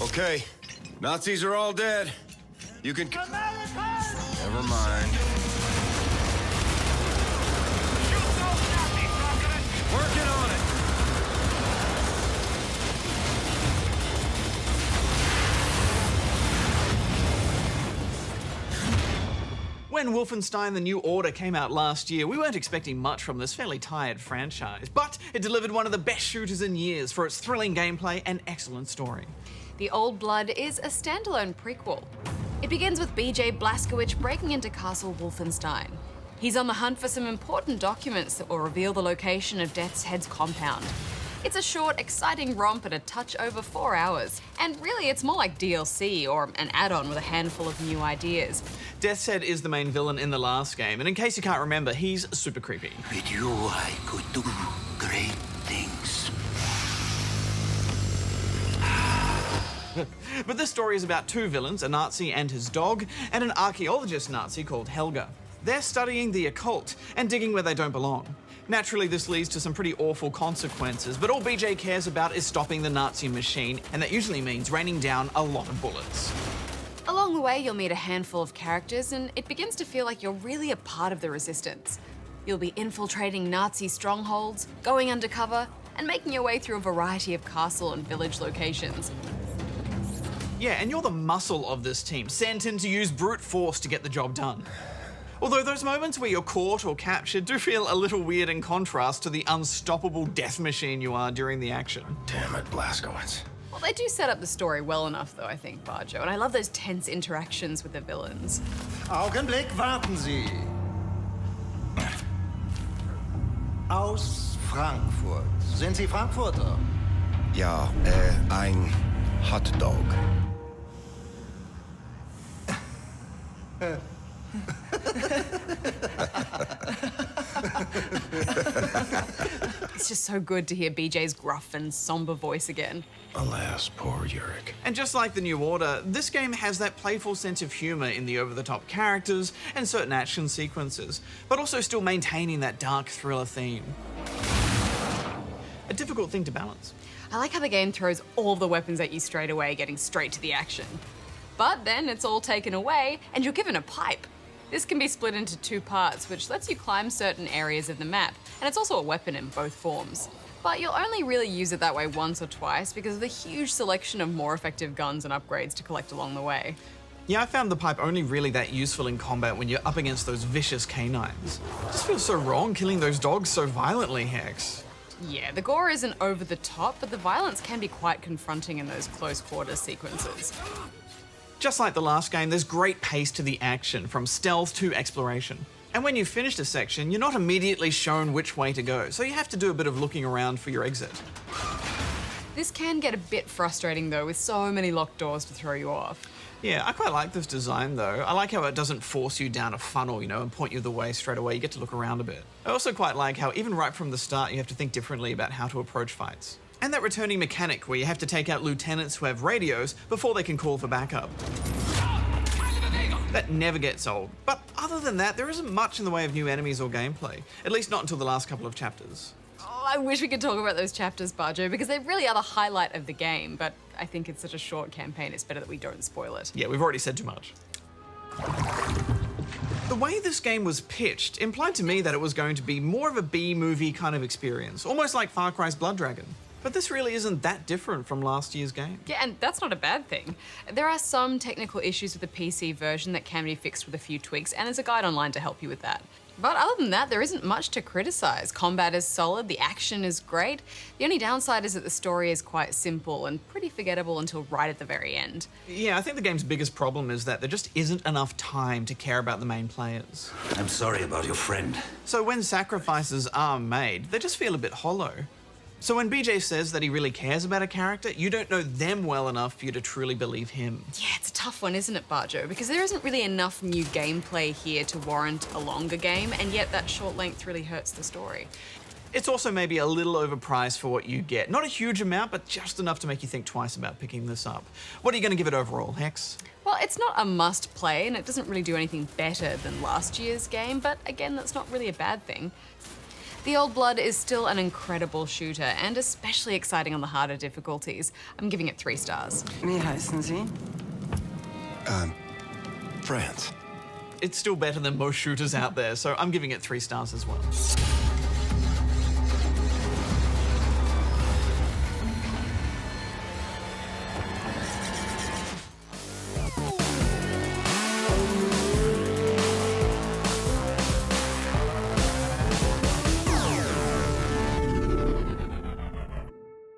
Okay, Nazis are all dead. You can... Never mind. Working on it. When Wolfenstein: The New Order came out last year, we weren't expecting much from this fairly tired franchise, but it delivered one of the best shooters in years for its thrilling gameplay and excellent story. The Old Blood is a standalone prequel. It begins with BJ Blazkowicz breaking into Castle Wolfenstein. He's on the hunt for some important documents that will reveal the location of Deathshead's compound. It's a short, exciting romp at a touch over 4 hours. And really, it's more like DLC or an add-on with a handful of new ideas. Deathshead is the main villain in the last game, and in case you can't remember, he's super creepy. With you, I could do great things. But this story is about two villains, a Nazi and his dog, and an archaeologist Nazi called Helga. They're studying the occult and digging where they don't belong. Naturally, this leads to some pretty awful consequences, but all BJ cares about is stopping the Nazi machine, and that usually means raining down a lot of bullets. Along the way, you'll meet a handful of characters, and it begins to feel like you're really a part of the resistance. You'll be infiltrating Nazi strongholds, going undercover, and making your way through a variety of castle and village locations. Yeah, and you're the muscle of this team, sent in to use brute force to get the job done. Although those moments where you're caught or captured do feel a little weird in contrast to the unstoppable death machine you are during the action. Damn it, Blazkowicz. Well, they do set up the story well enough, though, I think, Barjo, and I love those tense interactions with the villains. Augenblick, warten Sie. Aus Frankfurt. Sind Sie Frankfurter? Ja, ein Hotdog. It's just so good to hear BJ's gruff and somber voice again. Alas, poor Yurik. And just like The New Order, this game has that playful sense of humour in the over-the-top characters and certain action sequences, but also still maintaining that dark thriller theme. A difficult thing to balance. I like how the game throws all the weapons at you straight away, getting straight to the action. But then it's all taken away, and you're given a pipe. This can be split into two parts, which lets you climb certain areas of the map, and it's also a weapon in both forms. But you'll only really use it that way once or twice because of the huge selection of more effective guns and upgrades to collect along the way. Yeah, I found the pipe only really that useful in combat when you're up against those vicious canines. It just feels so wrong killing those dogs so violently, Hex. Yeah, the gore isn't over the top, but the violence can be quite confronting in those close quarters sequences. Just like the last game, there's great pace to the action, from stealth to exploration. And when you've finished a section, you're not immediately shown which way to go, so you have to do a bit of looking around for your exit. This can get a bit frustrating though, with so many locked doors to throw you off. Yeah, I quite like this design though. I like how it doesn't force you down a funnel, and point you the way straight away. You get to look around a bit. I also quite like how even right from the start, you have to think differently about how to approach fights. And that returning mechanic where you have to take out lieutenants who have radios before they can call for backup. That never gets old. But other than that, there isn't much in the way of new enemies or gameplay, at least not until the last couple of chapters. Oh, I wish we could talk about those chapters, Barjo, because they really are the highlight of the game, but I think it's such a short campaign, it's better that we don't spoil it. Yeah, we've already said too much. The way this game was pitched implied to me that it was going to be more of a B-movie kind of experience, almost like Far Cry's Blood Dragon. But this really isn't that different from last year's game. Yeah, and that's not a bad thing. There are some technical issues with the PC version that can be fixed with a few tweaks, and there's a guide online to help you with that. But other than that, there isn't much to criticize. Combat is solid, the action is great. The only downside is that the story is quite simple and pretty forgettable until right at the very end. Yeah, I think the game's biggest problem is that there just isn't enough time to care about the main players. I'm sorry about your friend. So when sacrifices are made, they just feel a bit hollow. So when BJ says that he really cares about a character, you don't know them well enough for you to truly believe him. Yeah, it's a tough one, isn't it, Barjo? Because there isn't really enough new gameplay here to warrant a longer game, and yet that short length really hurts the story. It's also maybe a little overpriced for what you get. Not a huge amount, but just enough to make you think twice about picking this up. What are you going to give it overall, Hex? Well, it's not a must-play, and it doesn't really do anything better than last year's game, but again, that's not really a bad thing. The Old Blood is still an incredible shooter and especially exciting on the harder difficulties. I'm giving it 3 stars. Wie heißen Sie? France. It's still better than most shooters out there, so I'm giving it 3 stars as well.